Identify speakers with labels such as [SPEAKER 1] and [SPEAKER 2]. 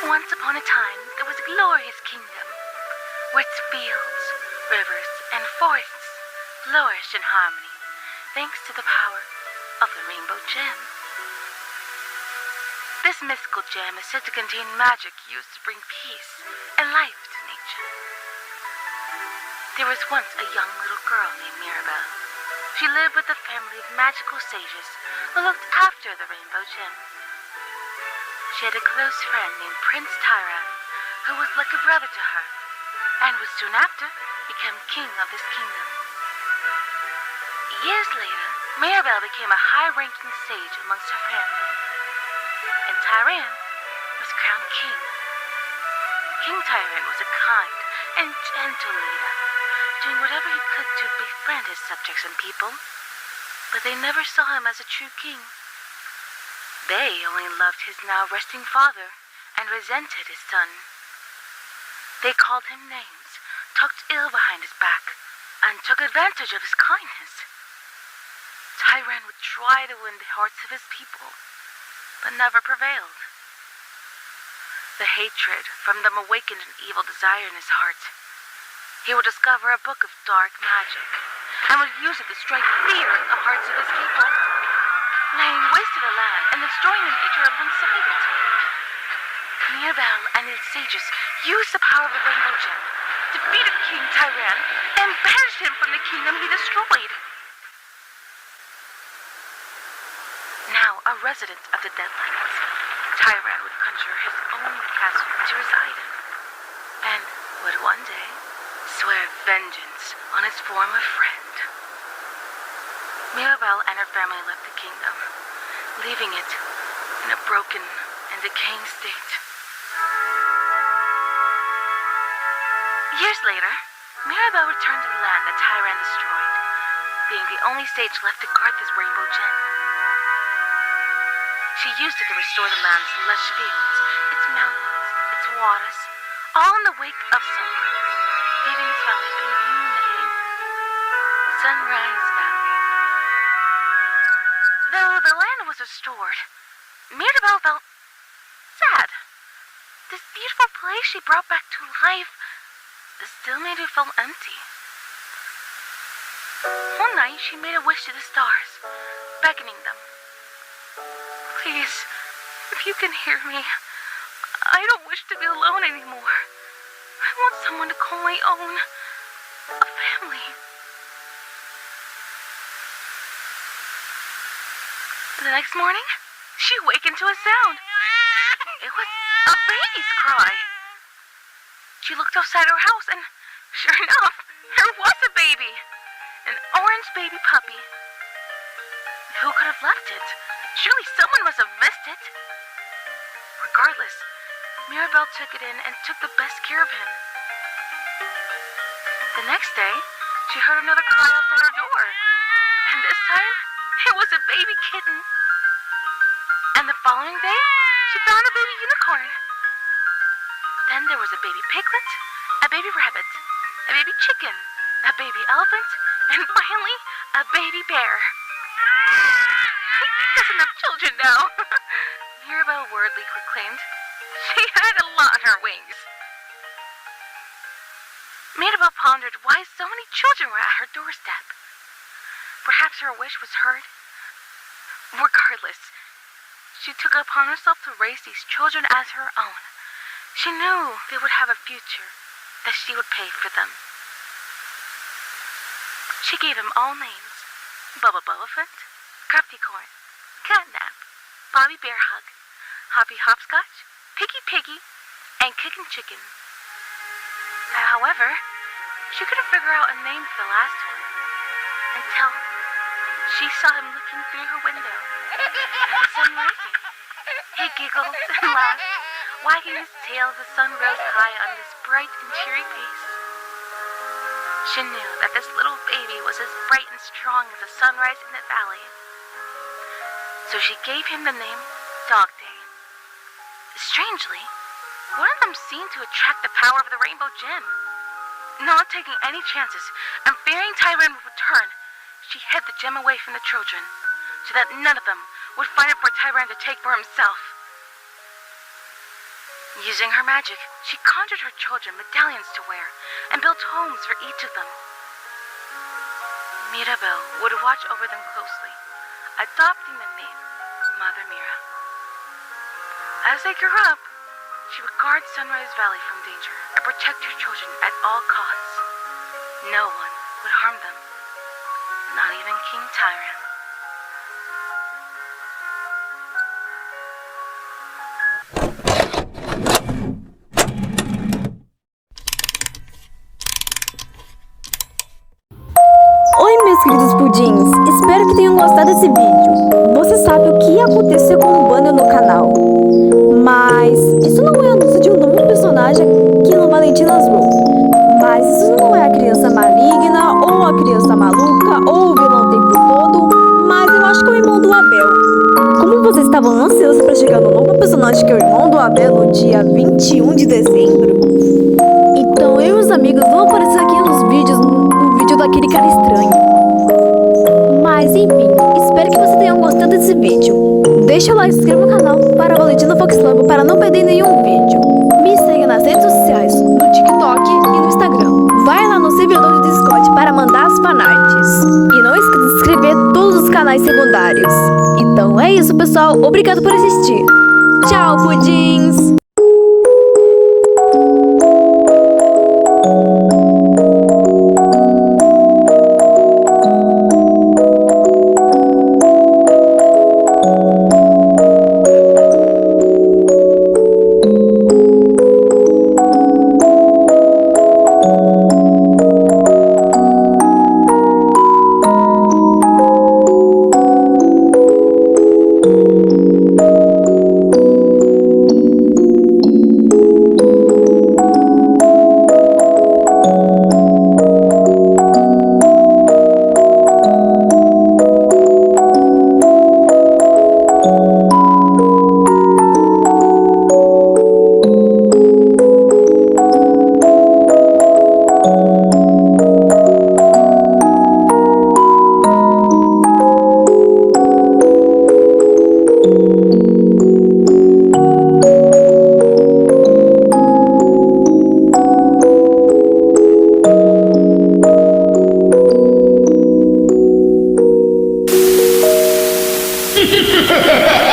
[SPEAKER 1] Once upon a time, there was a glorious kingdom, where its fields, rivers, and forests flourished in harmony, thanks to the power of the rainbow gem. This mystical gem is said to contain magic used to bring peace and life to nature. There was once a young little girl named Mirabel. She lived with a family of magical sages who looked after the rainbow gem. She had a close friend named Prince Tyran, who was like a brother to her, and would soon after become king of this kingdom. Years later, Mirabel became a high-ranking sage amongst her family, and Tyran was crowned king. King Tyran was a kind and gentle leader, doing whatever he could to befriend his subjects and people, but they never saw him as a true king. They only loved his now resting father and resented his son. They called him names, talked ill behind his back, and took advantage of his kindness. Tyran would try to win the hearts of his people, but never prevailed. The hatred from them awakened an evil desire in his heart. He would discover a book of dark magic, and would use it to strike fear in the hearts of his people, laying waste to the land and destroying the nature alongside it. Mirabel and his sages used the power of the rainbow gem, defeated King Tyran, and banished him from the kingdom he destroyed. Now a resident of the Deadlands, Tyran would conjure his own castle to reside in, and would one day swear vengeance on his former friend. Mirabel and her family left the kingdom, leaving it in a broken and decaying state. Years later, Mirabel returned to the land that Tyran destroyed, being the only sage left to guard this rainbow gem. She used it to restore the land's lush fields, its mountains, its waters, all in the wake of sunrise, giving its valley a new name, Sunrise Valley. Though the land was restored, Mirabel felt sad. This beautiful place she brought back to life still made her feel empty. One night, she made a wish to the stars, beckoning them. Please, if you can hear me, I don't wish to be alone anymore. I want someone to call my own, a family. The next morning, she awakened to a sound. It was a baby's cry. She looked outside her house, and sure enough, there was a baby. An orange baby puppy. Who could have left it? Surely someone must have missed it. Regardless, Mirabel took it in and took the best care of him. The next day, she heard another cry outside her door. And this time, it was a baby kitten. And the following day, she found a baby unicorn. Then there was a baby piglet, a baby rabbit, a baby chicken, a baby elephant, and finally, a baby bear. He doesn't have children now. Mirabel wordly proclaimed. She had a lot on her wings. Mirabel pondered why so many children were at her doorstep. Perhaps her wish was heard. Regardless, she took it upon herself to raise these children as her own. She knew they would have a future, that she would pay for them. She gave them all names: Bubba Bullifant, Crafty Corn, Catnap, Bobby Bear Hug, Hoppy Hopscotch, Piggy Piggy, and Kickin' Chicken. However, she couldn't figure out a name for the last one until she saw him looking through her window at the sun rising. He giggled and laughed, wagging his tail as the sun rose high on his bright and cheery face. She knew that this little baby was as bright and strong as the sunrise in the valley. So she gave him the name Dog Day. Strangely, one of them seemed to attract the power of the rainbow gem. Not taking any chances, and fearing Tyran would return, she hid the gem away from the children, so that none of them would find it for Tyran to take for himself. Using her magic, she conjured her children medallions to wear and built homes for each of them. Mirabel would watch over them closely, adopting the name Mother Mira. As they grew up, she would guard Sunrise Valley from danger and protect her children at all costs. No one would harm them, not even King Tyran.
[SPEAKER 2] Oi, meus queridos pudins, espero que tenham gostado desse vídeo. Você sabe o que aconteceu com o banner no canal, mas isso não é anúncio de um novo personagem aqui no Valentina's Room. Mas isso não é a criança maligna, ou a criança maluca, ou o vilão o tempo todo, mas eu acho que é o irmão do Abel. Como vocês estavam ansiosos para chegar no novo personagem que é o irmão do Abel no dia 21 de dezembro, então eu e os amigos vão aparecer aqui nos vídeos, no vídeo daquele cara estranho. Mas enfim, espero que vocês tenham gostado desse vídeo. Deixa o like e se inscreva no canal para o Valentina Fox Love para não perder nenhum vídeo. Me siga nas redes sociais, no TikTok e no Instagram. Vai lá no servidor do Discord para mandar as fanarts. E não esqueça de se inscrever em todos os canais secundários. Então é isso, pessoal. Obrigado por assistir. Tchau, pudins!
[SPEAKER 3] Ha ha ha!